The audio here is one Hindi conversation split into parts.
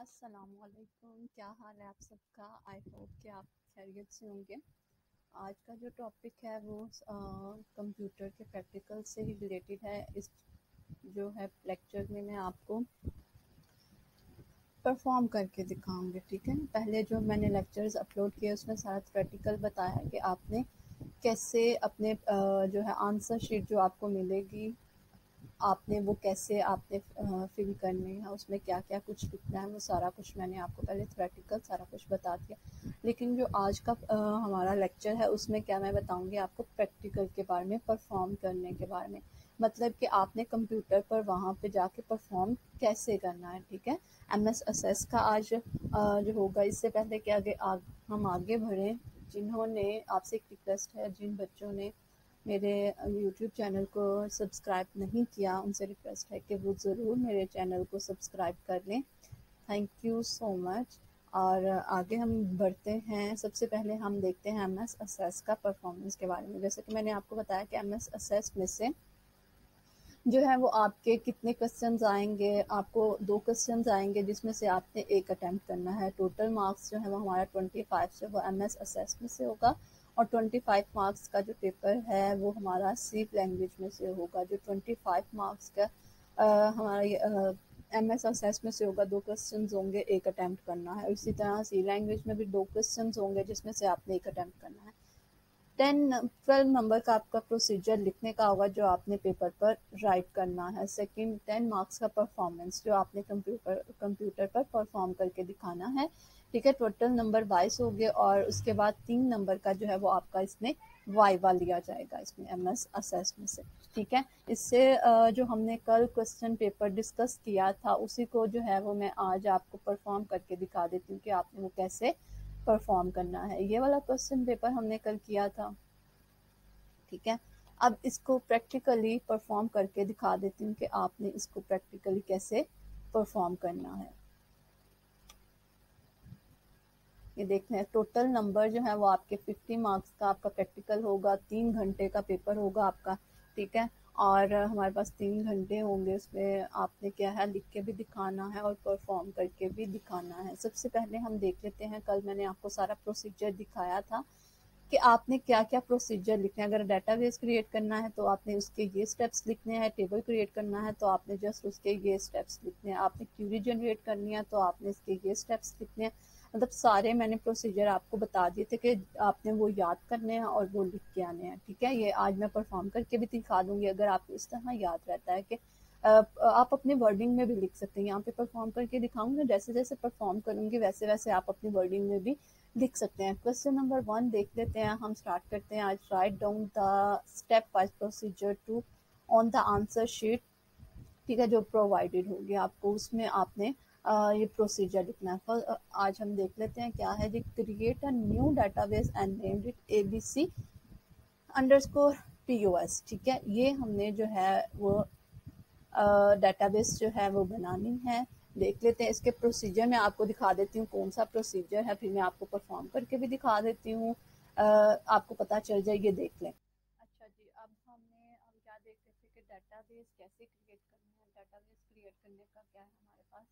अस्सलामुअलैकुम, क्या हाल है आप सबका। आई होप कि आप खैरियत से होंगे। आज का जो टॉपिक है वो कंप्यूटर के प्रैक्टिकल से ही रिलेटेड है। इस जो है लेक्चर में मैं आपको परफॉर्म करके दिखाऊंगी, ठीक है। पहले जो मैंने लेक्चर्स अपलोड किए उसमें सारा प्रैक्टिकल बताया कि आपने कैसे अपने जो है आंसर शीट जो आपको मिलेगी, आपने वो कैसे आपने फिल करनी है, उसमें क्या क्या कुछ लिखना है, वो सारा कुछ मैंने आपको पहले थ्योरेटिकल सारा कुछ बता दिया। लेकिन जो आज का हमारा लेक्चर है उसमें क्या मैं बताऊंगी आपको प्रैक्टिकल के बारे में, परफॉर्म करने के बारे में। मतलब कि आपने कंप्यूटर पर वहाँ पे जाके परफॉर्म कैसे करना है, ठीक है। एमएस असेस का आज जो होगा। इससे पहले कि हम आगे बढ़ें, जिन्होंने आपसे एक रिक्वेस्ट है, जिन बच्चों ने मेरे यूट्यूब चैनल को सब्सक्राइब नहीं किया, उनसे रिक्वेस्ट है कि वो ज़रूर मेरे चैनल को सब्सक्राइब कर लें। Thank you so much. और आगे हम बढ़ते हैं। सबसे पहले हम देखते हैं एमएस असेस का परफॉर्मेंस के बारे में। जैसे कि मैंने आपको बताया कि एमएस असेस में से जो है वो आपके कितने क्वेश्चंस आएंगे, आपको 2 क्वेश्चंस आएंगे जिसमें से आपने एक अटेम्प्ट करना है। टोटल मार्क्स जो है वो हमारा 25 जो वो एमएस असेस में से होगा, और 25 मार्क्स का जो पेपर है वो हमारा सी लैंग्वेज में से होगा। जो 25 मार्क्स का हमारा एमएस असेस में से होगा, 2 क्वेश्चंस होंगे, एक अटेम्प्ट करना है। इसी तरह सी लैंग्वेज में भी 2 क्वेश्चंस होंगे जिसमें से आपने एक अटेम्प्ट करना है। 12 नंबर का आपका प्रोसीजर लिखने का होगा जो आपने पेपर पर राइट करना है। सेकंड 10 मार्क्स का परफॉर्मेंस जो आपने कंप्यूटर पर परफॉर्म करके दिखाना है, ठीक है। टोटल नंबर 22 हो गए, और उसके बाद 3 नंबर का जो है वो आपका इसमें वाइवा लिया जाएगा इसमें एमएस असेस में से, ठीक है। इससे जो हमने कल क्वेश्चन पेपर डिस्कस किया था उसी को जो है वो मैं आज आपको परफॉर्म करके दिखा देती हूँ कि आपने वो कैसे परफॉर्म करना है। ये वाला क्वेश्चन पेपर हमने कल किया था, ठीक है। अब इसको प्रैक्टिकली परफॉर्म करके दिखा देती हूँ कि आपने इसको प्रैक्टिकली कैसे परफॉर्म करना है। ये देखते हैं, टोटल नंबर जो है वो आपके 50 मार्क्स का आपका प्रैक्टिकल होगा। 3 घंटे का पेपर होगा आपका, ठीक है। और हमारे पास 3 घंटे होंगे, उसमें आपने क्या है लिख के भी दिखाना है और परफॉर्म करके भी दिखाना है। सबसे पहले हम देख लेते हैं, कल मैंने आपको सारा प्रोसीजर दिखाया था कि आपने क्या क्या प्रोसीजर लिखने हैं। अगर डाटाबेस क्रिएट करना है तो आपने उसके ये स्टेप्स लिखने हैं। टेबल क्रिएट करना है तो आपने जस्ट उसके ये स्टेप्स लिखने हैं। आपने क्यूरी जनरेट करनी है तो आपने इसके ये स्टेप्स लिखने हैं। मतलब सारे मैंने प्रोसीजर आपको बता दिए थे कि आपने वो याद करने हैं और वो लिख के आने हैं, ठीक है। ये आज मैं परफॉर्म करके भी दिखा दूंगी। अगर आपको इस तरह याद रहता है कि आप अपने वर्डिंग में भी लिख सकते हैं। यहाँ पे परफॉर्म करके दिखाऊंगी ना, जैसे जैसे परफॉर्म करूंगी वैसे वैसे आप अपनी वर्डिंग में भी लिख सकते हैं। क्वेश्चन नंबर 1 देख लेते हैं। हम स्टार्ट करते हैं आज। Right down the step wise procedure to on the answer sheet, ठीक है, जो प्रोवाइडेड होगी आपको, उसमें आपने ये प्रोसीजर लिखना है। आज हम देख लेते हैं क्या है। Create a new database and name it ABC underscore POS, ठीक है। ये हमने जो है वो डेटाबेस जो है वो बनानी है। देख लेते हैं इसके प्रोसीजर। मैं आपको दिखा देती हूँ कौन सा प्रोसीजर है, फिर मैं आपको परफॉर्म करके भी दिखा देती हूँ, आपको पता चल जाए। ये देख लें। अच्छा जी, अब हम क्या देख रहे थे कि डेटाबेस कैसे क्रिएट करना है। डेटाबेस क्रिएट करने का क्या है हमारे पास,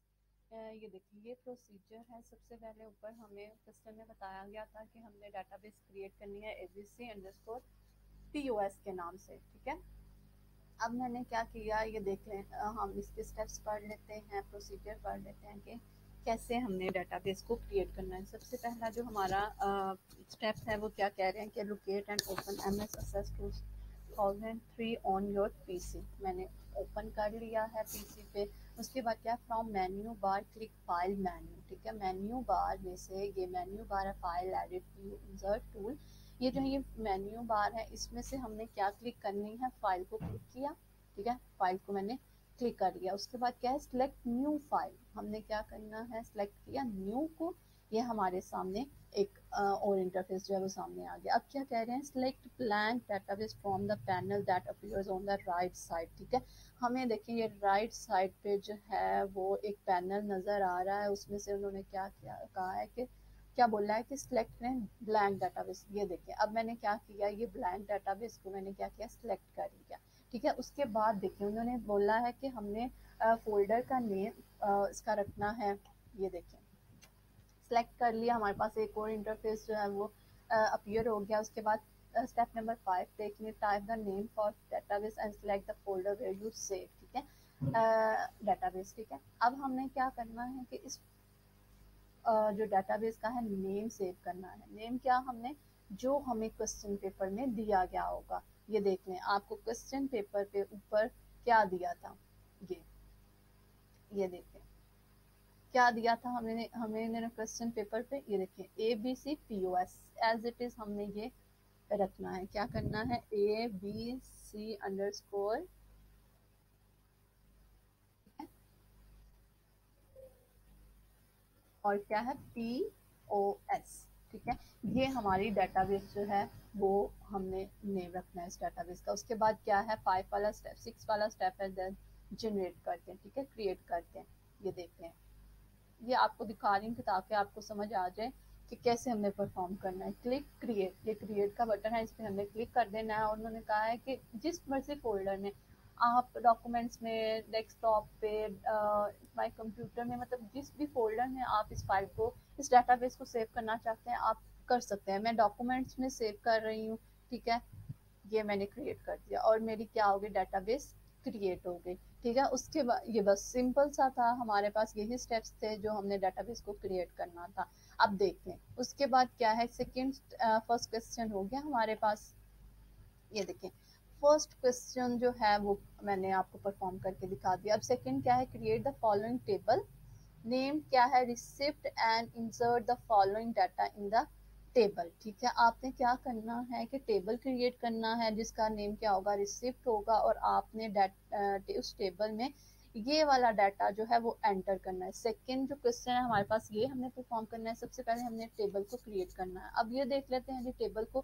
ये देखिए ये प्रोसीजर है। सबसे पहले ऊपर हमें क्वेश्चन में बताया गया था कि हमने डेटाबेस क्रिएट करनी है ABC अंडरस्कोर POS के नाम से, ठीक है। अब मैंने क्या किया ये देख लें। हम इसके स्टेप्स पढ़ लेते हैं, प्रोसीजर पढ़ लेते हैं कि कैसे हमने डाटाबेस को क्रिएट करना है। सबसे पहला जो हमारा स्टेप है वो क्या कह रहे हैं कि locate and open MS assess 2003 on your PC. मैंने ओपन कर लिया है पीसी पे। उसके बाद क्या, from menu bar click file menu, ठीक है। मेन्यू बार में से ये मेन्यू बार है, file edit view insert tool. ये जो है ये मेन्यू बार है, इसमें से हमने क्या क्लिक करनी है, फाइल को क्लिक किया, ठीक है। फाइल को मैंने क्लिक कर लिया। उसके बाद क्या है, सिलेक्ट न्यू फाइल। हमने क्या करना है, सिलेक्ट किया न्यू को। ये हमारे सामने एक और इंटरफेस जो है वो सामने आ गया। अब क्या कह रहे हैं, select blank database from the panel that appears on the right side, ठीक है। हमें देखिए ये राइट साइड पे जो है वो एक पैनल नज़र आ रहा है। उसमें से उन्होंने क्या किया, कहा है कि क्या बोल रहा है कि सिलेक्ट करें ब्लैंक डाटाबेस। ये देखिए अब मैंने क्या किया, ये ब्लैंक डाटाबेस को मैंने क्या किया, सिलेक्ट कर लिया, ठीक है। उसके बाद देखिए उन्होंने बोला है कि हमने फोल्डर का नेम इसका रखना है ये देखें, सेलेक्ट कर लिया, हमारे पास एक और इंटरफेस जो है वो अपीयर हो गया। उसके बाद स्टेप नंबर 5 देखिए, type the name for database and select the folder where you save, ठीक है, डेटाबेस, ठीक है। अब हमने क्या करना है कि इस जो डेटाबेस का है नेम सेव करना है। नेम क्या, हमने जो हमें क्वेश्चन पेपर में दिया गया होगा, ये देख लें आपको क्वेश्चन पेपर पे ऊपर क्या दिया था, ये देखें क्या दिया था हमने हमें क्वेश्चन पेपर पे, ये देखें ABCPOS एज इट इज हमने ये रखना है। क्या करना है, ABC_, और क्या है POS, ठीक है। ये हमारी डेटाबेस जो है वो हमने नेम रखना है इस डेटाबेस का। उसके बाद क्या है, 5 वाला स्टेप, 6 वाला स्टेप है, देन जनरेट करते हैं, ठीक है, क्रिएट करते हैं। ये देखते हैं, ये आपको दिखा रही हूँ ताकि आपको समझ आ जाए कि कैसे हमें परफॉर्म करना है। क्लिक क्रिएट, ये क्रिएट का बटन है, इस पर हमने क्लिक कर देना है। और उन्होंने कहा है कि जिस मर्जी फोल्डर में आप डॉक्यूमेंट्स में, डेस्कटॉप पे, माई कंप्यूटर में, मतलब जिस भी फोल्डर में आप इस फाइल को, इस डाटाबेस को सेव करना चाहते हैं आप कर सकते हैं। मैं डॉक्यूमेंट्स में सेव कर रही हूँ, ठीक है, ये मैंने क्रिएट कर दिया और मेरी क्या हो गई, डेटाबेस क्रिएट हो गई, ठीक है। उसके बाद ये बस सिंपल सा था, हमारे पास यही स्टेप्स थे जो हमने डेटाबेस को क्रिएट करना था। अब देखें उसके बाद क्या है, सेकंड फर्स्ट क्वेश्चन हो गया हमारे पास। ये देखें फर्स्ट क्वेश्चन जो है वो मैंने आपको परफॉर्म करके दिखा दिया। अब सेकंड क्या है, create the following table name, क्या है, receipt and insert the following data in the table, ठीक है। आपने क्या करना है कि टेबल क्रिएट करना है जिसका नेम क्या होगा, रिसिप्ट होगा, और आपने उस टेबल में ये वाला डाटा जो है वो एंटर करना है। सेकंड जो क्वेश्चन है हमारे पास, ये हमने परफॉर्म करना है। सबसे पहले हमने टेबल को क्रिएट करना है। अब ये देख लेते हैं जी टेबल को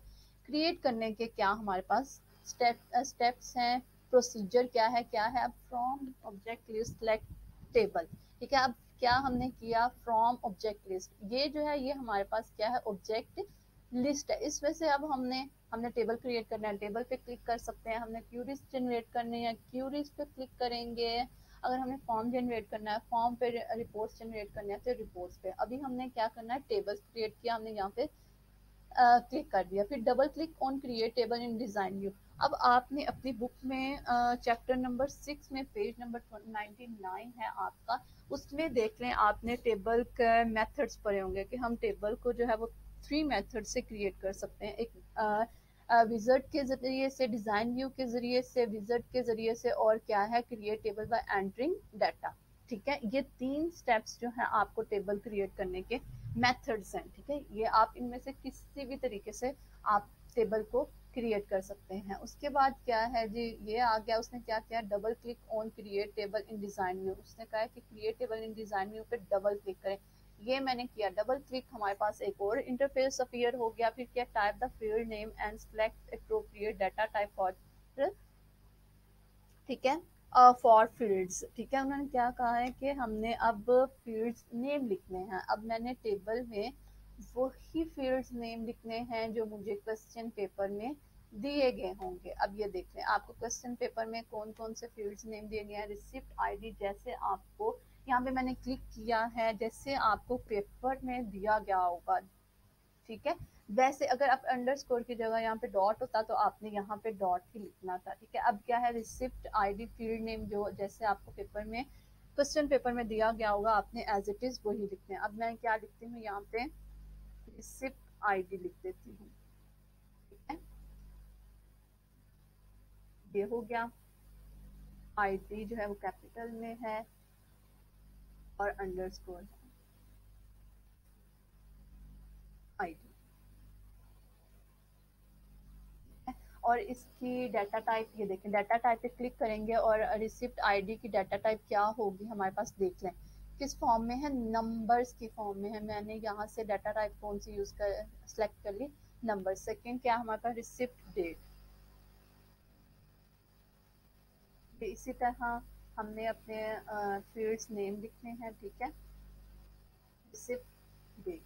क्रिएट करने के क्या हमारे पास स्टेप्स हैं, प्रोसीजर क्या है। अब from object list select table, ठीक है। अब क्या हमने किया, फ्रॉम ऑब्जेक्ट लिस्ट, ये जो है ये हमारे पास क्या है, ऑब्जेक्ट लिस्ट है। इस वजह से अब हमने टेबल क्रिएट करना है, टेबल पे क्लिक कर सकते हैं। हमने क्यूरीज जनरेट करनी है, क्यूरीज पे क्लिक करेंगे। अगर हमने फॉर्म जनरेट करना है, फॉर्म पे रिपोर्ट्स जनरेट करना है तो रिपोर्ट्स पे। अभी हमने क्या करना है, टेबल्स क्रिएट किया हमने यहाँ पे क्लिक कर दिया, फिर double click on create table in design view. अब आपने अपनी बुक में चैप्टर नंबर 6 में पेज नंबर 99 है आपका, उसमें देख लें आपने टेबल के मेथड्स पढ़े होंगे कि हम टेबल को जो है वो 3 मेथड से क्रिएट कर सकते हैं। एक विजर्ट के जरिए से, डिजाइन व्यू के जरिए से, विजर्ट के जरिए से, और क्या है, create table by entering data, ठीक है। ये 3 स्टेप्स जो है आपको टेबल क्रिएट करने के मेथड्स हैं, ठीक है। ये आप इनमें से किसी भी तरीके से आप टेबल को क्रिएट कर सकते हैं। उसके बाद क्या है जी, ये आ गया, उसने क्या किया, double click on create table in design view. उसने कहा है कि क्रिएट टेबल इन डिजाइन व्यू पे डबल क्लिक करें, ये मैंने किया। डबल क्लिक, हमारे पास एक और इंटरफेस अपीयर हो गया। फिर क्या, type the field name and select appropriate data type for, ठीक है, फॉर फील्ड्स, ठीक है। उन्होंने क्या कहा है कि हमने अब फील्ड्स नेम लिखने हैं। अब मैंने टेबल में वही फील्ड्स नेम लिखने हैं जो मुझे क्वेश्चन पेपर में दिए गए होंगे। अब ये देख लें आपको क्वेश्चन पेपर में कौन कौन से फील्ड्स नेम दिए गए हैं। रिसिप्ट आईडी, जैसे आपको यहाँ पे मैंने क्लिक किया है, जैसे आपको पेपर में दिया गया होगा, ठीक है। वैसे अगर आप अंडरस्कोर की जगह यहाँ पे डॉट होता तो आपने यहाँ पे डॉट ही लिखना था, ठीक है। अब क्या है, रिसिप्ट आईडी फील्ड नेम, जो जैसे आपको पेपर में, क्वेश्चन पेपर में दिया गया होगा, आपने एज इट इज वही लिखना है। अब मैं क्या लिखती हूँ यहाँ पे, रिसिप्ट आईडी लिख देती हूँ, ठीक है, ये हो गया। आईडी जो है वो कैपिटल में है और अंडरस्कोर आईडी, और इसकी डाटा टाइप, ये देखें डाटा टाइप पे क्लिक करेंगे और रिसिप्ट आईडी की डाटा टाइप क्या होगी हमारे पास, देख लें किस फॉर्म में है, नंबर्स की फॉर्म में है। मैंने यहाँ से डाटा टाइप कौन सी यूज कर सेलेक्ट कर ली, नंबर। सेकंड क्या हमारे पास, रिसिप्ट डेट, इसी तरह हमने अपने फील्ड्स नेम लिखने हैं, ठीक है, रिसिप्ट डेट,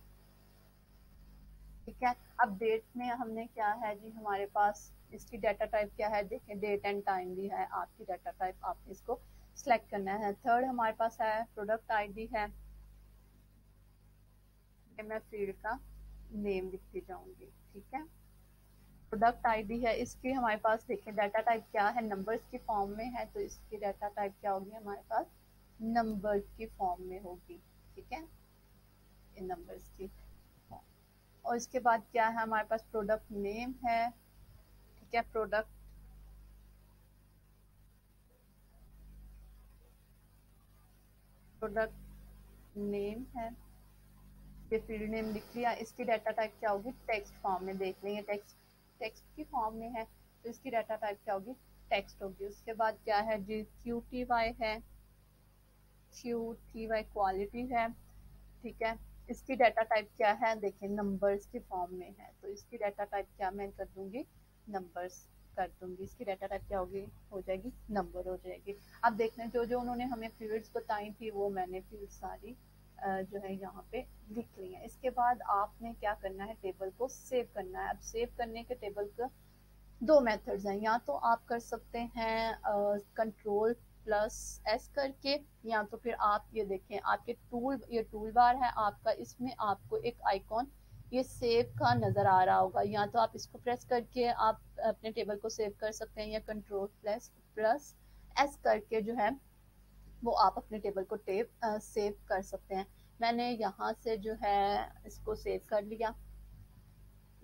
ठीक है। अब डेट में हमने क्या है जी, हमारे पास इसकी डाटा टाइप क्या है, देखें डेट एंड टाइम भी है आपकी डाटा टाइप, आपने इसको सिलेक्ट करना है। थर्ड हमारे पास है प्रोडक्ट आईडी है, मैं फील्ड का नेम लिखती जाऊंगी। ठीक है, प्रोडक्ट आईडी है, इसकी हमारे पास देखें डाटा टाइप क्या है, नंबर्स की फॉर्म में है, तो इसकी डाटा टाइप क्या होगी हमारे पास, नंबर की फॉर्म में होगी। ठीक है, इन नंबर्स की फॉर्म। और इसके बाद क्या है हमारे पास, प्रोडक्ट नेम है। ठीक है, प्रोडक्ट नेम है, ये फील्ड नेम लिख लिया। इसकी डाटा टाइप क्या होगी, टेक्स्ट फॉर्म में, देख लेंगे टेक्स्ट टेक्स्ट की फॉर्म में है, तो इसकी डाटा टाइप क्या होगी, टेक्स्ट होगी। उसके बाद क्या है जी, क्यू टी वाई है, क्यू टी वाई क्वालिटी है। ठीक है, इसकी डाटा टाइप क्या है, देखिए नंबर्स की फॉर्म में है, तो इसकी डाटा टाइप क्या मैं कर दूंगी, नंबर्स कर दूंगी। इसकी डाटा टाइप क्या होगी, हो जाएगी नंबर हो जाएगी। अब देखना जो जो उन्होंने हमें फील्ड्स बताई थी वो मैंने फील्ड सारी जो है यहाँ पे लिख ली है। इसके बाद आपने क्या करना है, टेबल को सेव करना है। अब सेव करने के टेबल का दो मेथड्स हैं, या तो आप कर सकते हैं कंट्रोल प्लस एस करके, या तो फिर आप ये देखें आपके ये टूल बार है आपका, इसमें आपको एक आइकॉन ये सेव का नज़र आ रहा होगा, या तो आप इसको प्रेस करके आप अपने टेबल को सेव कर सकते हैं, या कंट्रोल प्लस प्लस एस करके जो है वो आप अपने टेबल को सेव कर सकते हैं। मैंने यहाँ से जो है इसको सेव कर लिया,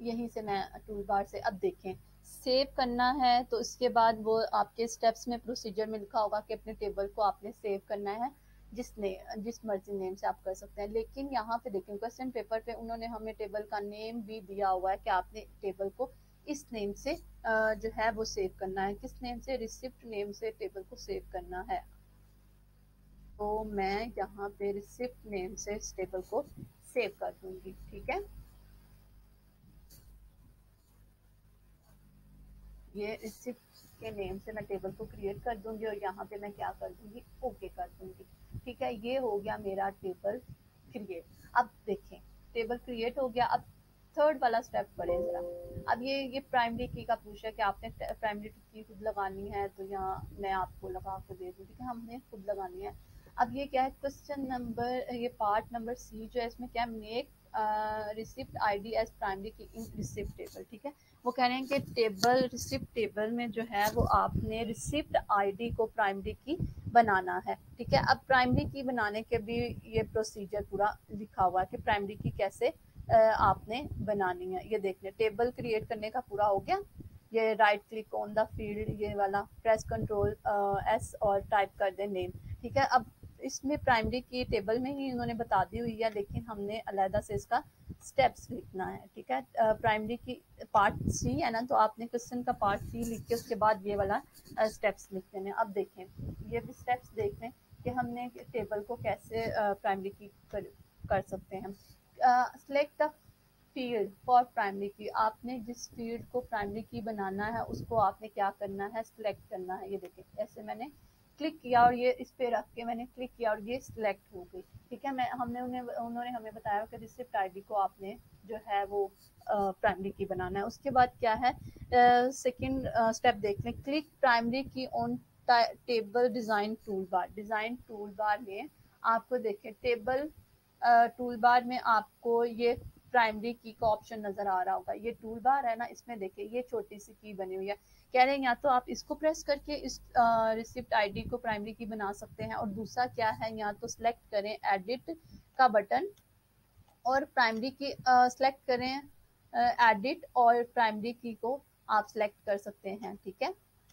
यहीं से मैं टूल बार से। अब देखें सेव करना है तो इसके बाद वो आपके स्टेप्स में प्रोसीजर में लिखा होगा कि अपने टेबल को आपने सेव करना है, जिस मर्जी नेम से आप कर सकते हैं। लेकिन यहाँ पे देखें क्वेश्चन पेपर पे उन्होंने हमें टेबल का नेम भी दिया हुआ है कि आपने टेबल को इस नेम से जो है वो सेव करना है, किस नेम से, रिसिप्ट नेम से टेबल को सेव करना है। तो मैं यहाँ पे रिसिप्ट नेम से इस टेबल को सेव कर दूंगी। ठीक है, ये रिसिप्ट के नेम से मैं टेबल को क्रिएट कर दूंगी और यहाँ पे मैं क्या कर दूंगी, ओके कर दूंगी। ठीक है, ये हो गया मेरा टेबल क्रिएट। अब देखें टेबल क्रिएट हो गया। अब थर्ड वाला स्टेप पढ़े जरा। अब ये प्राइमरी की का पूछा है कि आपने प्राइमरी की खुद लगानी है, तो यहाँ मैं आपको लगा के दे दूँ। ठीक है, हमने खुद लगानी है। अब ये क्या है, क्वेश्चन नंबर, ये पार्ट नंबर सी जो है इसमें क्या, make receipt ID as primary key in receipt table. ठीक है, वो कह रहे हैं कि टेबल रिसिप्ट टेबल में जो है वो आपने रिसिप्ट आईडी को प्राइमरी की बनाना है। ठीक है, अब प्राइमरी की बनाने के भी ये प्रोसीजर पूरा लिखा हुआ है कि प्राइमरी की कैसे आपने बनानी है। ये देखने टेबल क्रिएट करने का पूरा हो गया। ये right click on the field, ये वाला प्रेस कंट्रोल एस और टाइप कर दे नेम। ठीक है, अब इसमें प्राइमरी की टेबल में ही उन्होंने बता दी हुई है, लेकिन हमने अलहदा से इसका स्टेप्स लिखना है। ठीक है, प्राइमरी की पार्ट सी है ना, तो आपने क्वेश्चन का पार्ट सी लिख के उसके बाद ये वाला स्टेप्स लिख देने। अब देखें ये भी स्टेप्स देख लें कि हमने टेबल को कैसे प्राइमरी की कर सकते हैं। Select the field for primary की, आपने जिस फील्ड को प्राइमरी की बनाना है उसको आपने क्या करना है, सिलेक्ट करना है। ये देखें ऐसे मैंने क्लिक किया और ये इस पे रख के मैंने क्लिक किया और ये सिलेक्ट हो गई। ठीक है, मैं हमने उन्होंने हमें बताया कि रिसिप्ट आईडी को आपने जो है वो प्राइमरी की बनाना है। उसके बाद क्या है, सेकंड स्टेप देख लें, क्लिक प्राइमरी की on table design tool bar. Design tool bar में आपको देखें टेबल टूल बार में आपको ये प्राइमरी की का ऑप्शन नजर आ रहा होगा। ये टूल बार है ना, इसमें देखिए ये छोटी सी की बनी हुई है। कह रहे हैं या तो आप इसको प्रेस करके इस रिसिप्ट आईडी को प्राइमरी की बना सकते हैं, और दूसरा क्या है, या तो सिलेक्ट करें एडिट का बटन और प्राइमरी की सिलेक्ट करें, एडिट और प्राइमरी की को आप सिलेक्ट कर सकते हैं। ठीक है,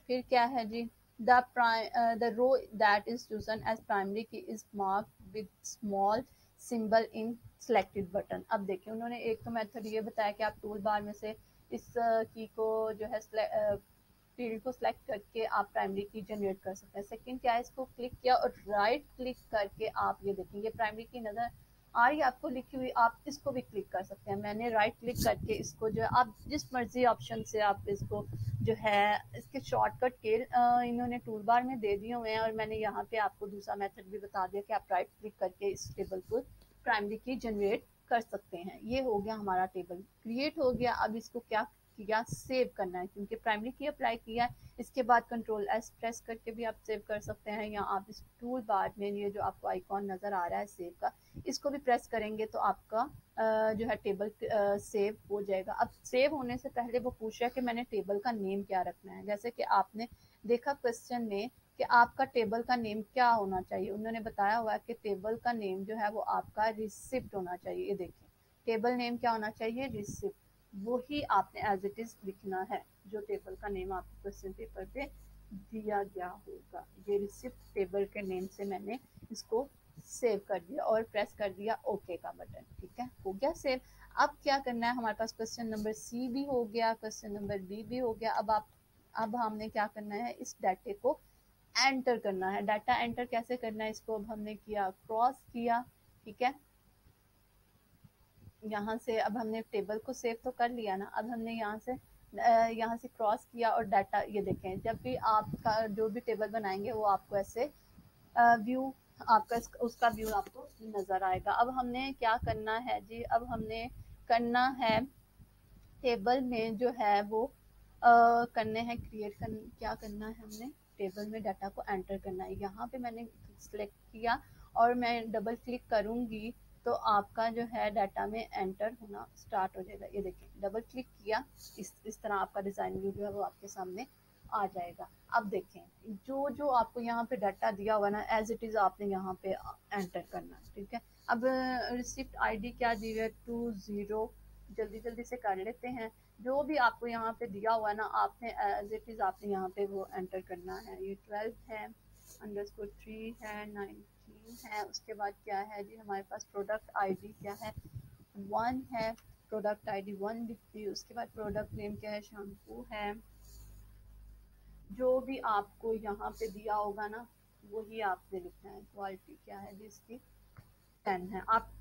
फिर क्या है जी, the row that is chosen as primary key is marked with small symbol in selected button। अब देखिए उन्होंने एक तो मेथड ये बताया कि आप टूल बार में से इस की को जो है फील्ड को सिलेक्ट करके आप प्राइमरी की जनरेट कर सकते हैं। सेकंड क्या है, इसको क्लिक किया और राइट क्लिक करके आप ये देखेंगे प्राइमरी की नज़र आ रही है आपको लिखी हुई, आप इसको भी क्लिक कर सकते हैं। मैंने राइट क्लिक करके इसको जो है आप जिस मर्जी ऑप्शन से आप इसको जो है इसके शॉर्टकट के इन्होंने टूल बार में दे दिए हुए हैं, और मैंने यहाँ पे आपको दूसरा मेथड भी बता दिया कि आप राइट क्लिक करके इस टेबल को प्राइमरी की जनरेट कर सकते हैं। ये हो गया हमारा टेबल क्रिएट हो गया। अब इसको क्या किया, सेव करना है, क्योंकि प्राइमरी की अप्लाई किया है। इसके बाद कंट्रोल एस प्रेस करके भी आप सेव कर सकते हैं, या आप इस टूल बार में ये जो आपको आइकॉन नज़र आ रहा है सेव का, इसको भी प्रेस करेंगे तो आपका जो है टेबल सेव हो जाएगा। अब सेव होने से पहले वो पूछ रहा है कि मैंने टेबल का नेम क्या रखना है। जैसे कि आपने देखा क्वेश्चन में कि आपका टेबल का नेम क्या होना चाहिए, उन्होंने बताया हुआ है कि टेबल का नेम जो है वो आपका रिसिप्ट होना चाहिए। ये देखिए, टेबल नेम क्या होना चाहिए, रिसिप्ट, वही आपने एज इट इज लिखना है जो टेबल का नेम आपको क्वेश्चन पेपर पे दिया गया होगा। ये रिसिप्ट टेबल के नेम से मैंने इसको सेव कर दिया और प्रेस कर दिया ओके का बटन। ठीक है, हो गया सेव। अब क्या करना है, हमारे पास क्वेश्चन नंबर सी भी हो गया, क्वेश्चन नंबर बी भी हो गया। अब हमने क्या करना है, इस डाटे को एंटर करना है। डाटा एंटर कैसे करना है, इसको अब हमने किया, क्रॉस किया। ठीक है, यहाँ से अब हमने टेबल को सेव तो कर लिया ना, अब हमने यहाँ से क्रॉस किया और डाटा, ये देखें, जब भी आपका जो भी टेबल बनाएंगे वो आपको ऐसे व्यू, आपका उसका व्यू आपको नजर आएगा। अब हमने क्या करना है जी, अब हमने करना है टेबल में जो है वो करने हैं क्या करना है, हमने टेबल में डाटा को एंटर करना है। यहाँ पे मैंने सिलेक्ट किया और मैं डबल क्लिक करूँगी तो आपका जो है डाटा में एंटर होना स्टार्ट हो जाएगा। ये देखिए, डबल क्लिक किया, इस तरह आपका डिज़ाइन व्यू जो है वो आपके सामने आ जाएगा। अब देखें, जो जो आपको यहाँ पे डाटा दिया हुआ ना, एज इट इज़ आपने यहाँ पे एंटर करना है। ठीक है, अब रिसिप्ट आईडी क्या दी है, 20, जल्दी जल्दी से कर लेते हैं। जो भी आपको यहाँ पे दिया हुआ है ना, आपने एज इट इज़ आपने यहाँ पे वो एंटर करना है। ये 12 है, _3 है, 19 है, उसके बाद क्या है जी, हमारे पास प्रोडक्ट आईडी क्या है, 1 है, प्रोडक्ट आईडी 1 लिख दी। उसके बाद प्रोडक्ट नेम क्या है, शैम्पू है। जो भी आपको यहाँ पे दिया होगा ना वही आपने लिखना है। क्वालिटी क्या है जी इसकी, 10 है। आप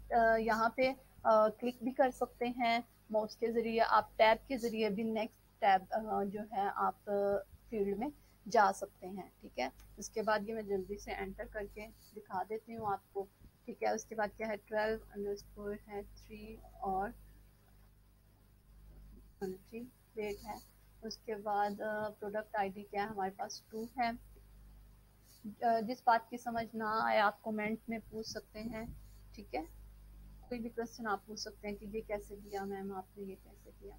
यहाँ पे क्लिक भी कर सकते हैं माउस के ज़रिए, आप टैब के ज़रिए भी नेक्स्ट टैब जो है आप फील्ड में जा सकते हैं। ठीक है, उसके बाद ये मैं जल्दी से एंटर करके दिखा देती हूँ आपको। ठीक है, उसके बाद क्या है, 12 है, 3 और 20 रेट है। उसके बाद प्रोडक्ट आईडी क्या है, हमारे पास 2 है। जिस बात की समझ ना आए आप कमेंट में पूछ सकते हैं। ठीक है, कोई भी क्वेश्चन आप पूछ सकते हैं कि ये कैसे किया मैम, आपने ये कैसे किया।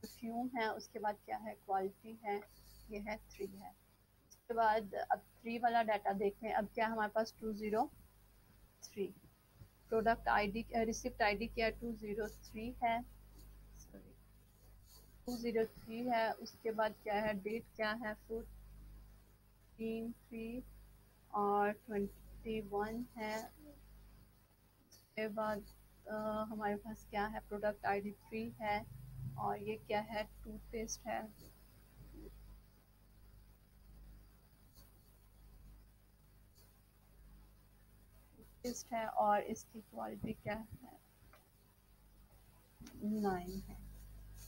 परफ्यूम है, उसके बाद क्या है, क्वालिटी है, ये है 3 है। उसके बाद अब 3 वाला डाटा देखते हैं। अब क्या हमारे पास 203, प्रोडक्ट आईडी रिसिप्ट आईडी क्या 203 है, सॉरी 203 है। उसके बाद क्या है, डेट क्या है, 14/3 और 21 है। उसके बाद हमारे पास क्या है, प्रोडक्ट आईडी 3 है और ये क्या है, टूथपेस्ट है। टूथपेस्ट है और इसकी क्वालिटी क्या है, 9 है।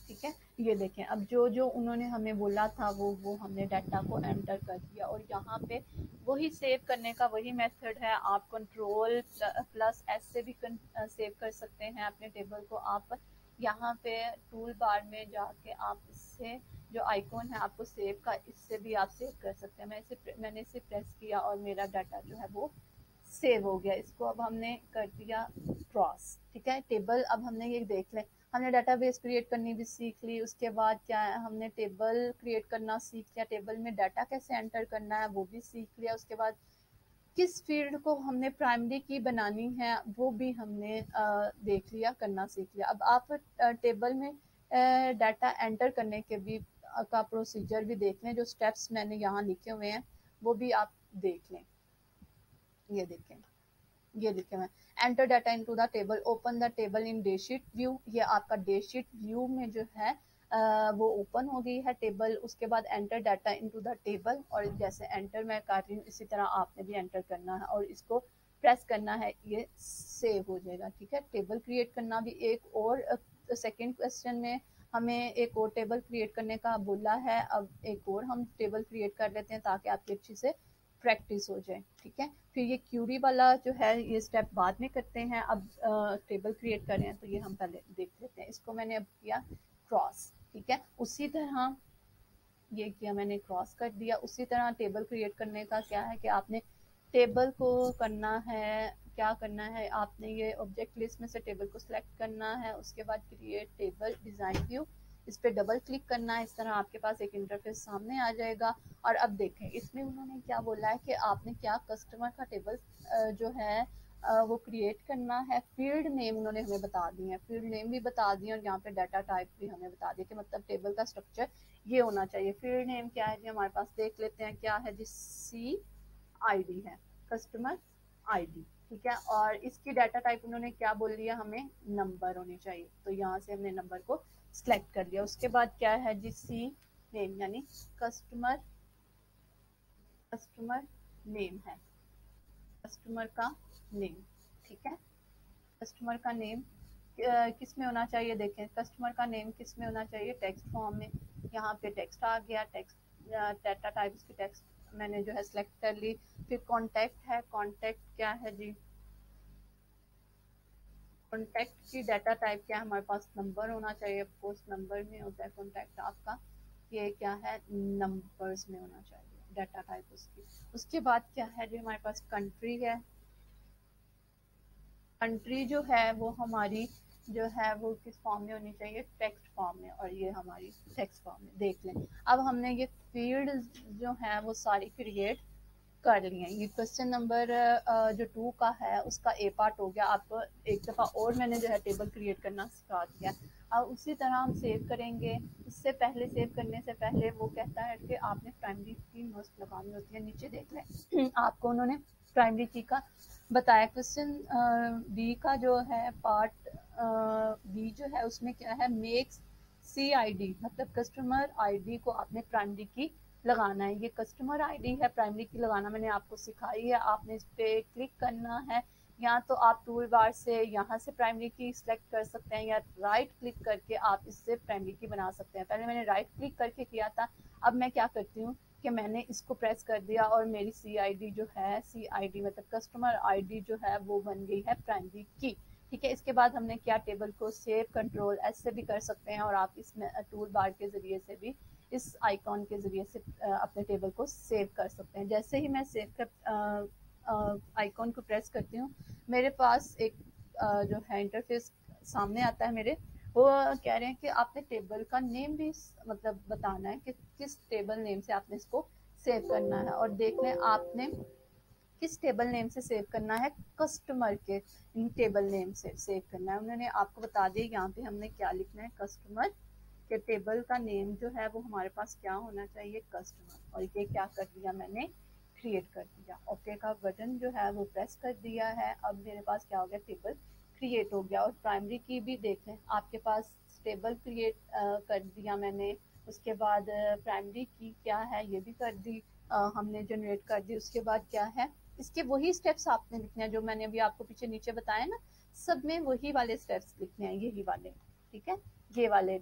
ठीक है, ये देखें, अब जो जो उन्होंने हमें बोला था वो हमने डाटा को एंटर कर दिया। और यहाँ पे वही सेव करने का वही मेथड है, आप कंट्रोल प्लस एस से भी सेव कर सकते हैं अपने टेबल को। आप यहाँ पे टूल बार में जाके आप इससे जो आइकॉन है आपको सेव का, इससे भी आप सेव कर सकते हैं। मैंने इसे प्रेस किया और मेरा डाटा जो है वो सेव हो गया। इसको अब हमने कर दिया क्रॉस। ठीक है, टेबल अब हमने ये देख लें, हमने डाटाबेस क्रिएट करनी भी सीख ली। उसके बाद क्या है, हमने टेबल क्रिएट करना सीख लिया, टेबल में डाटा कैसे एंटर करना है वो भी सीख लिया। उसके बाद किस फील्ड को हमने प्राइमरी की बनानी है वो भी हमने देख लिया, करना सीख लिया। अब आप टेबल में डाटा एंटर करने के भी का प्रोसीजर भी देख लें, जो स्टेप्स मैंने यहाँ लिखे हुए हैं वो भी आप देख लें। ये देखें, ये लिखे हुए enter data into the table, open the table in datasheet view. ये आपका डेशीट व्यू में जो है वो ओपन हो गई है टेबल। उसके बाद enter data into the table, और जैसे एंटर मैं कर रही हूँ इसी तरह आपने भी एंटर करना है और इसको प्रेस करना है, ये सेव हो जाएगा। ठीक है, टेबल क्रिएट करना भी एक और सेकेंड क्वेश्चन में हमें एक और टेबल क्रिएट करने का बोला है। अब एक और हम टेबल क्रिएट कर लेते हैं ताकि आपकी अच्छी से प्रैक्टिस हो जाए। ठीक है, फिर ये क्यूरी वाला जो है ये स्टेप बाद में करते हैं। अब टेबल क्रिएट कर रहे हैं तो ये हम पहले देख लेते हैं। इसको मैंने अब किया क्रॉस। ठीक है। उसी तरह ये किया मैंने, क्रॉस कर दिया। उसी तरह टेबल क्रिएट करने का क्या है कि आपने टेबल को करना है, क्या करना है, आपने ये ऑब्जेक्ट लिस्ट में से टेबल को सिलेक्ट करना है। उसके बाद क्रिएट टेबल डिज़ाइन व्यू, इस पर डबल क्लिक करना है। इस तरह आपके पास एक इंटरफेस सामने आ जाएगा। और अब देखें इसमें उन्होंने क्या बोला है कि आपने क्या कस्टमर का टेबल जो है वो क्रिएट करना है। फील्ड नेम उन्होंने हमें बता दिए हैं, फील्ड नेम भी बता दिए, और यहाँ पे डाटा टाइप भी हमें बता दिए कि मतलब टेबल का स्ट्रक्चर ये होना चाहिए। फील्ड नेम क्या है जी हमारे पास, देख लेते हैं क्या है जी, सी आई डी है, कस्टमर आईडी, ठीक है। और इसकी डाटा टाइप उन्होंने क्या बोल दिया, हमें नंबर होनी चाहिए, तो यहाँ से हमने नंबर को सिलेक्ट कर लिया। उसके बाद क्या है जी, सी नेम यानी कस्टमर, कस्टमर नेम है, कस्टमर का नेम, ठीक है। कस्टमर का नेम किस में होना चाहिए, देखें कस्टमर का नेम किस में होना चाहिए, टेक्स्ट फॉर्म में। यहाँ पे टेक्स्ट आ गया, टेक्स्ट डाटा टाइप इसकी टेक्स्ट मैंने जो है सिलेक्ट कर ली। फिर कॉन्टैक्ट है, कॉन्टैक्ट क्या है जी, कॉन्टैक्ट की डाटा टाइप क्या है हमारे पास, नंबर होना चाहिए। ऑफकोर्स नंबर में होता है कॉन्टैक्ट आपका, ये क्या है नंबर्स में होना चाहिए डाटा टाइप उसकी। उसके बाद क्या है जी हमारे पास कंट्री है, कंट्री जो है वो हमारी जो है वो किस फॉर्म में होनी चाहिए, टेक्स्ट फॉर्म में, और ये हमारी टेक्स्ट फॉर्म में। देख लें अब हमने ये फील्ड जो है वो सारी क्रिएट कर लिए हैं। ये क्वेश्चन नंबर जो 2 का है उसका ए पार्ट हो गया। आपको एक दफ़ा और मैंने जो है टेबल क्रिएट करना सिखा दिया। अब उसी तरह हम सेव करेंगे। उससे पहले, सेव करने से पहले वो कहता है कि आपने प्राइमरी की मस्ट लगानी होती है। नीचे देख लें आपको उन्होंने प्राइमरी की का बताया। क्वेश्चन बी का जो है पार्ट बी जो है उसमें क्या है, मेक्स सी आई डी, मतलब कस्टमर आईडी को आपने प्राइमरी की लगाना है। ये कस्टमर आईडी है, प्राइमरी की लगाना मैंने आपको सिखाई है। आपने इस पर क्लिक करना है, या तो आप टूल बार से यहाँ से प्राइमरी की सिलेक्ट कर सकते हैं, या राइट क्लिक करके आप इससे प्राइमरी की बना सकते हैं। पहले मैंने राइट क्लिक करके किया था, अब मैं क्या करती हूँ कि मैंने इसको प्रेस कर दिया और मेरी सी आई डी जो है, सी आई डी मतलब कस्टमर आई डी जो है वो बन गई है प्राइमरी की, ठीक है। इसके बाद हमने क्या, टेबल को सेव कंट्रोल एस से भी कर सकते हैं, और आप इसमें टूल बार के ज़रिए से भी इस आइकॉन के ज़रिए से अपने टेबल को सेव कर सकते हैं। जैसे ही मैं सेव कर आइकॉन को प्रेस करती हूँ, मेरे पास एक जो है इंटरफेस सामने आता है मेरे। वो कह रहे हैं कि आपने टेबल का नेम भी मतलब बताना है कि किस टेबल नेम से आपने इसको सेव करना है। और देख लें आपने किस टेबल नेम से सेव करना है, कस्टमर के टेबल नेम से सेव करना है। उन्होंने आपको बता दिया यहाँ पे हमने क्या लिखना है, कस्टमर के टेबल का नेम जो है वो हमारे पास क्या होना चाहिए, कस्टमर। और ये क्या कर दिया मैंने, क्रिएट कर दिया। ओके का बटन जो है वो प्रेस कर दिया है। अब मेरे पास क्या हो गया, टेबल क्रिएट हो गया। और प्राइमरी की भी देख लें आपके पास, टेबल क्रिएट कर दिया मैंने। उसके बाद प्राइमरी की क्या है ये भी कर दी, हमने जनरेट कर दी। उसके बाद क्या है, इसके वही स्टेप्स आपने लिखने हैं जो मैंने अभी आपको पीछे नीचे बताया ना, सब में वही वाले स्टेप्स लिखने हैं, यही वाले, ठीक है। ये वाले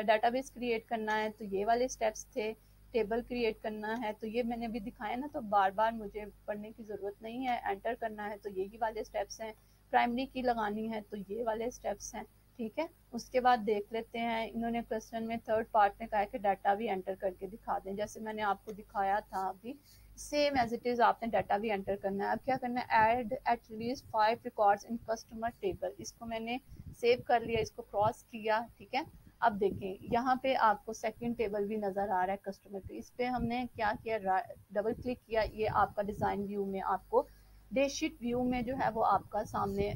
डाटाबेस क्रिएट करना है तो ये वाले स्टेप्स थे, टेबल क्रिएट करना है तो ये मैंने अभी दिखाया ना, तो बार बार मुझे पढ़ने की ज़रूरत नहीं है। एंटर करना है तो यही वाले स्टेप्स हैं। प्राइमरी की लगानी है तो ये वाले स्टेप्स हैं, ठीक है। उसके बाद देख लेते हैं, इन्होंने क्वेश्चन में थर्ड पार्ट में कहा है कि डाटा भी एंटर करके दिखा दें, जैसे मैंने आपको दिखाया था अभी, सेम एज इट इज़ आपने डाटा भी एंटर करना है। अब क्या करना है, add at least 5 records in customer table, इसको मैंने सेव कर लिया, इसको क्रॉस किया, ठीक है। अब देखें यहाँ पे आपको सेकंड टेबल भी नज़र आ रहा है कस्टमर के, इस पे हमने क्या किया, डबल क्लिक किया, ये आपका डिज़ाइन व्यू में आपको डेटशीट व्यू में जो है वो आपका सामने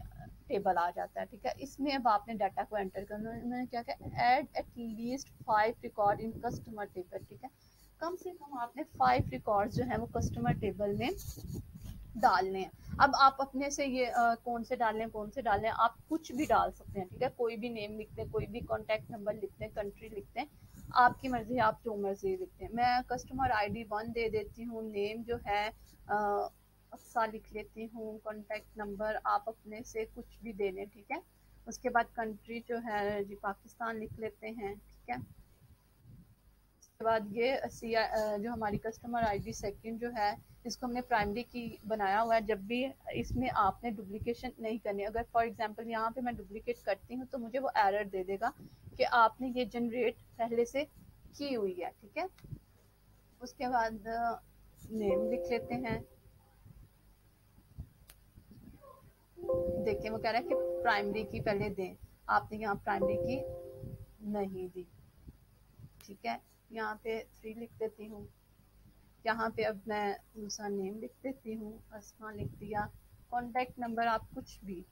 टेबल आ जाता है, ठीक है। इसमें अब आपने डाटा को एंटर करना है। मैंने क्या किया, add at least 5 record in customer table, ठीक है। कम से कम आपने 5 रिकॉर्ड जो है वो कस्टमर टेबल में डालने हैं। अब आप अपने से ये कौन से डालें, कौन से डालें, आप कुछ भी डाल सकते हैं, ठीक है। कोई भी नेम लिखते हैं, कोई भी कॉन्टैक्ट नंबर लिखते हैं, कंट्री लिखते हैं, आपकी मर्जी, आप जो मर्जी लिखते हैं। मैं कस्टमर आईडी 1 दे देती हूँ, नेम जो है अक्सा लिख लेती हूँ, कॉन्टैक्ट नंबर आप अपने से कुछ भी दे लें, ठीक है। उसके बाद कंट्री जो है जी पाकिस्तान लिख लेते हैं, ठीक है। उसके बाद ये जो हमारी कस्टमर आईडी सेकंड जो है, इसको हमने प्राइमरी की बनाया हुआ है। जब भी इसमें आपने डुप्लीकेशन नहीं करनी, अगर फॉर एग्जांपल यहाँ पे मैं डुप्लीकेट करती हूँ तो मुझे वो एरर दे देगा कि आपने ये जनरेट पहले से की हुई है, ठीक है। उसके बाद नेम लिख लेते हैं। देखिए वो कह रहा है कि प्राइमरी की पहले दें, आपने यहाँ प्राइमरी की नहीं दी, ठीक है। यहाँ पे 3 लिख देती हूँ। यहाँ पे अब मैं दूसरा नेम लिख देती हूँ, अस्मा लिख दिया। कॉन्टैक्ट नंबर आप कुछ भी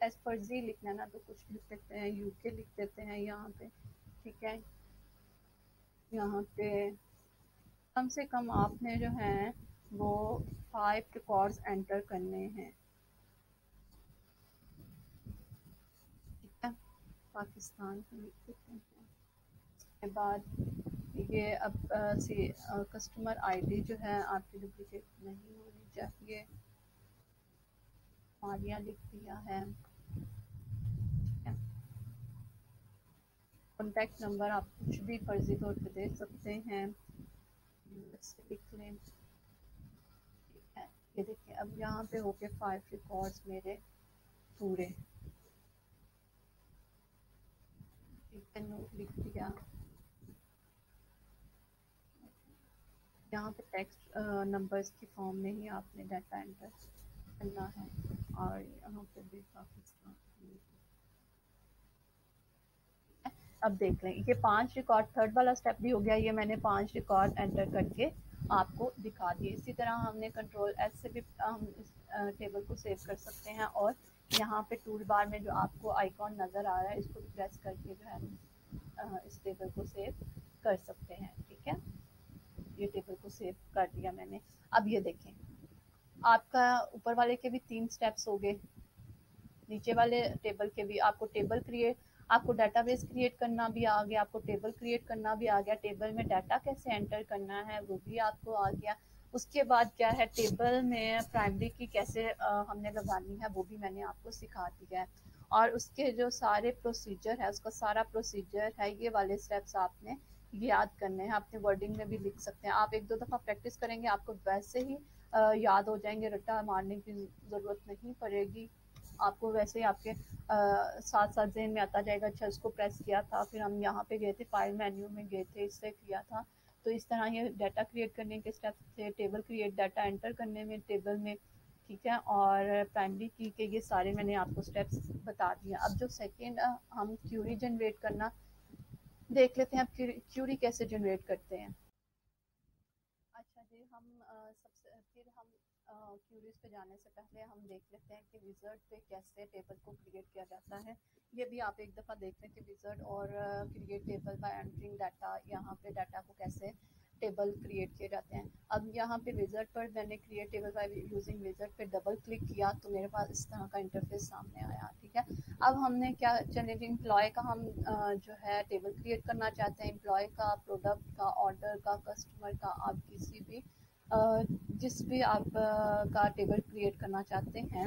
एज पर जी लिखना है ना, तो कुछ लिख देते हैं, यूके लिख देते हैं यहाँ पे, ठीक है। यहाँ पे कम से कम आपने जो है वो 5 रिकॉर्ड्स एंटर करने हैं, ठीक है। पाकिस्तान को लिख देते हैं। उसके बाद ये अब कस्टमर आईडी जो है आपकी डुप्लीकेट नहीं होनी चाहिए, मारिया लिख दिया है, ठीक है। कॉन्टैक्ट नंबर आप कुछ भी फर्जी तौर पे दे सकते हैं, लिख लें, ठीक है। ये देखिए अब यहाँ पे हो गए 5 रिकॉर्ड्स मेरे पूरे, ठीक है। नोट लिख दिया। यहाँ पे टेक्स्ट नंबर्स की फॉर्म में ही आपने डाटा एंटर करना है, और यहाँ पे भी पाकिस्तान। अब देख लें ये 5 रिकॉर्ड, थर्ड वाला स्टेप भी हो गया। ये मैंने 5 रिकॉर्ड एंटर करके आपको दिखा दिए। इसी तरह हमने कंट्रोल एस से भी हम इस टेबल को सेव कर सकते हैं, और यहाँ पे टूल बार में जो आपको आइकॉन नज़र आ रहा है इसको प्रेस करके जो है इस टेबल को सेव कर सकते हैं, ठीक है। ये टेबल को सेव कर दिया मैंने। अब ये देखें आपका ऊपर वाले के भी 3 स्टेप्स हो गए, नीचे वाले टेबल के भी। आपको टेबल क्रिएट, आपको डाटाबेस क्रिएट करना भी आ गया, आपको टेबल क्रिएट करना भी आ गया, टेबल में डाटा कैसे एंटर करना है वो भी आपको आ गया। उसके बाद क्या है, टेबल में प्राइमरी की कैसे हमने लगानी है वो भी मैंने आपको सिखा दिया है। और उसके जो सारे प्रोसीजर है, उसका सारा प्रोसीजर है, ये वाले स्टेप्स आपने याद करने हैं। अपने वर्डिंग में भी लिख सकते हैं, आप 1-2 दफ़ा प्रैक्टिस करेंगे आपको वैसे ही याद हो जाएंगे, रट्टा मारने की ज़रूरत नहीं पड़ेगी आपको। वैसे ही आपके साथ साथ जहन में आता जाएगा, अच्छा इसको प्रेस किया था, फिर हम यहाँ पे गए थे, फाइल मेन्यू में गए थे, इससे किया था। तो इस तरह ये डाटा क्रिएट करने के स्टेप्स थे, टेबल क्रिएट, डाटा एंटर करने में टेबल में, ठीक है। और प्राइमरी की के ये सारे मैंने आपको स्टेप्स बता दिए। अब जो सेकेंड हम क्यूरी जनरेट करना देख लेते हैं। अब क्यूरी कैसे जनरेट करते हैं। अच्छा जी, हम सबसे फिर हम क्यूरीज पे जाने से पहले हम देख लेते हैं कि विज़र्ड पे कैसे टेबल को क्रिएट किया जाता है। ये भी आप एक दफ़ा देख लें कि विज़र्ड और create table by entering data, यहाँ पे डाटा को कैसे टेबल क्रिएट किए जाते हैं। अब यहाँ पे विज़र्ड पर मैंने create table by using wizard पे डबल क्लिक किया तो मेरे पास इस तरह का इंटरफेस सामने आया, ठीक है। अब हमने क्या, चलिए जी एम्प्लॉय का हम जो है टेबल क्रिएट करना चाहते हैं। एम्प्लॉय का, प्रोडक्ट का, ऑर्डर का, कस्टमर का, आप किसी भी जिस भी आप का टेबल क्रिएट करना चाहते हैं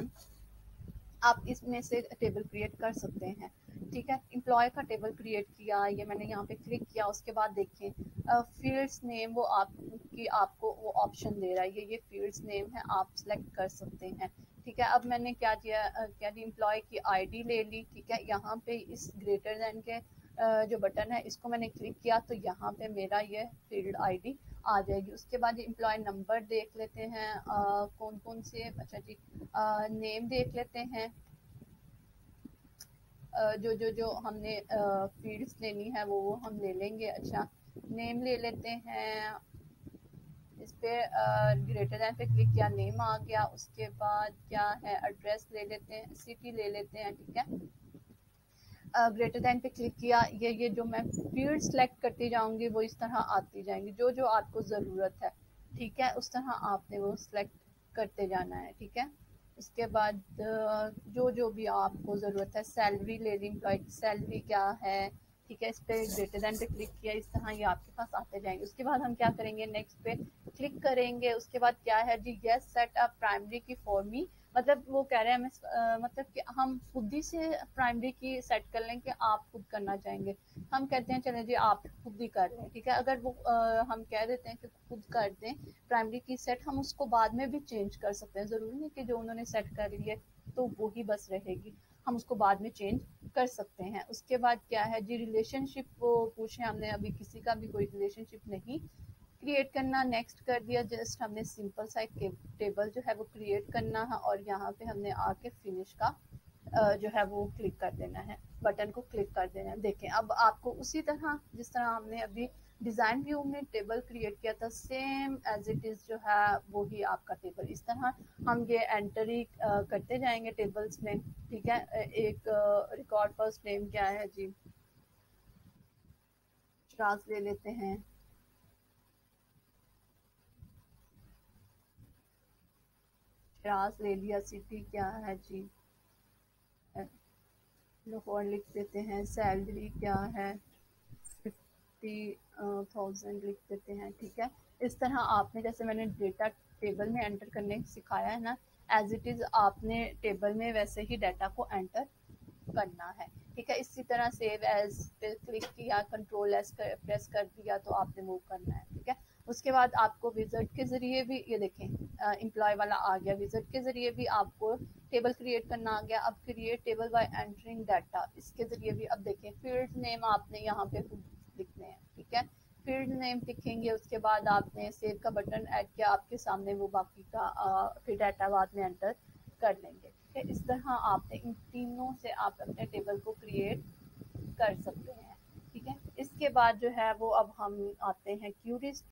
आप इसमें से टेबल क्रिएट कर सकते हैं, ठीक है। एम्प्लॉय का टेबल क्रिएट किया, ये मैंने यहाँ पे क्लिक किया। उसके बाद देखें फील्ड्स नेम, वो आपको वो ऑप्शन दे रहा है, ये फील्ड्स नेम है, आप सेलेक्ट कर सकते हैं, ठीक है। अब मैंने क्या किया, एम्प्लॉय की आईडी ले ली, ठीक है। यहाँ पे इस ग्रेटर देन के जो बटन है इसको मैंने क्लिक किया तो यहाँ पे मेरा ये फील्ड आईडी आ जाएगी। उसके बाद एम्प्लॉय नंबर देख लेते हैं, कौन कौन से, अच्छा जी नेम देख लेते हैं। जो जो जो हमने फील्ड्स लेनी है वो हम ले लेंगे। अच्छा नेम ले लेते हैं, इस पे ग्रेटर देन पे क्लिक किया, नेम आ गया। उसके बाद क्या है, एड्रेस ले लेते हैं, सिटी ले लेते हैं, ठीक है। ग्रेटर देन पे क्लिक किया, ये जो मैं फील्ड सेलेक्ट करती जाऊंगी वो इस तरह आती जाएंगी, जो जो आपको ज़रूरत है, ठीक है, उस तरह आपने वो सेलेक्ट करते जाना है, ठीक है। उसके बाद जो जो भी आपको ज़रूरत है, सैलरी ले ली, एम्प्लॉय की सैलरी क्या है, ठीक है। इस पर ग्रेटर देन पे क्लिक किया, इस तरह ये आपके पास आते जाएंगे। उसके बाद हम क्या करेंगे, नेक्स्ट पे क्लिक करेंगे। उसके बाद क्या है जी, यस सेट अप प्राइमरी की फॉर मी मतलब वो कह रहे हैं हमें मतलब कि हम खुद ही से प्राइमरी की सेट कर लें कि आप खुद करना चाहेंगे। हम कहते हैं चले जी आप खुद ही कर रहे हैं, ठीक है। अगर वो हम कह देते हैं कि खुद कर दें प्राइमरी की सेट, हम उसको बाद में भी चेंज कर सकते हैं। ज़रूरी नहीं कि जो उन्होंने सेट कर ली है तो वो ही बस रहेगी, हम उसको बाद में चेंज कर सकते हैं। उसके बाद क्या है जी, रिलेशनशिप वो पूछे हमने, अभी किसी का भी कोई रिलेशनशिप नहीं क्रिएट करना। नेक्स्ट कर दिया, जस्ट हमने सिंपल सा एक टेबल जो है वो क्रिएट करना है और यहाँ पे हमने आके फिनिश का जो है वो क्लिक कर देना है, बटन को क्लिक कर देना है। देखें अब आपको उसी तरह जिस तरह हमने अभी डिज़ाइन व्यू में टेबल क्रिएट किया था, सेम एज इट इज़ जो है वो ही आपका टेबल इस तरह हम ये एंट्री करते जाएंगे टेबल्स में, ठीक है। एक रिकॉर्ड फर्स्ट नेम क्या है जी, श्राज ले लेते हैं। श्राज ले लिया, सिटी क्या है जी, लाहौर लिख देते हैं। सैलरी क्या है, 50,000 लिख देते हैं, ठीक है। इस तरह आपने, जैसे मैंने डेटा टेबल में एंटर करने सिखाया है ना, एज इट इज़ आपने टेबल में वैसे ही डाटा को एंटर करना है, ठीक है। इसी तरह सेव एज पे क्लिक किया, कंट्रोल एस प्रेस कर दिया तो आपने मूव करना है, ठीक है। उसके बाद आपको विजिट के ज़रिए भी, ये देखें एम्प्लॉय वाला आ गया, विजिट के ज़रिए भी आपको टेबल क्रिएट करना आ गया। अब create table by entering data, इसके ज़रिए भी अब देखें फील्ड नेम आपने यहाँ पे खुद लिखने हैं, ठीक है। फील्ड नेम लिखेंगे, उसके बाद आपने सेव का बटन ऐड किया, आपके सामने वो बाकी का फिर डाटा बाद में एंटर कर लेंगे, ठीक है। इस तरह आपने इन तीनों से आप अपने टेबल को क्रिएट कर सकते हैं, ठीक है। इसके बाद जो है वो अब हम आते हैं क्यूरीज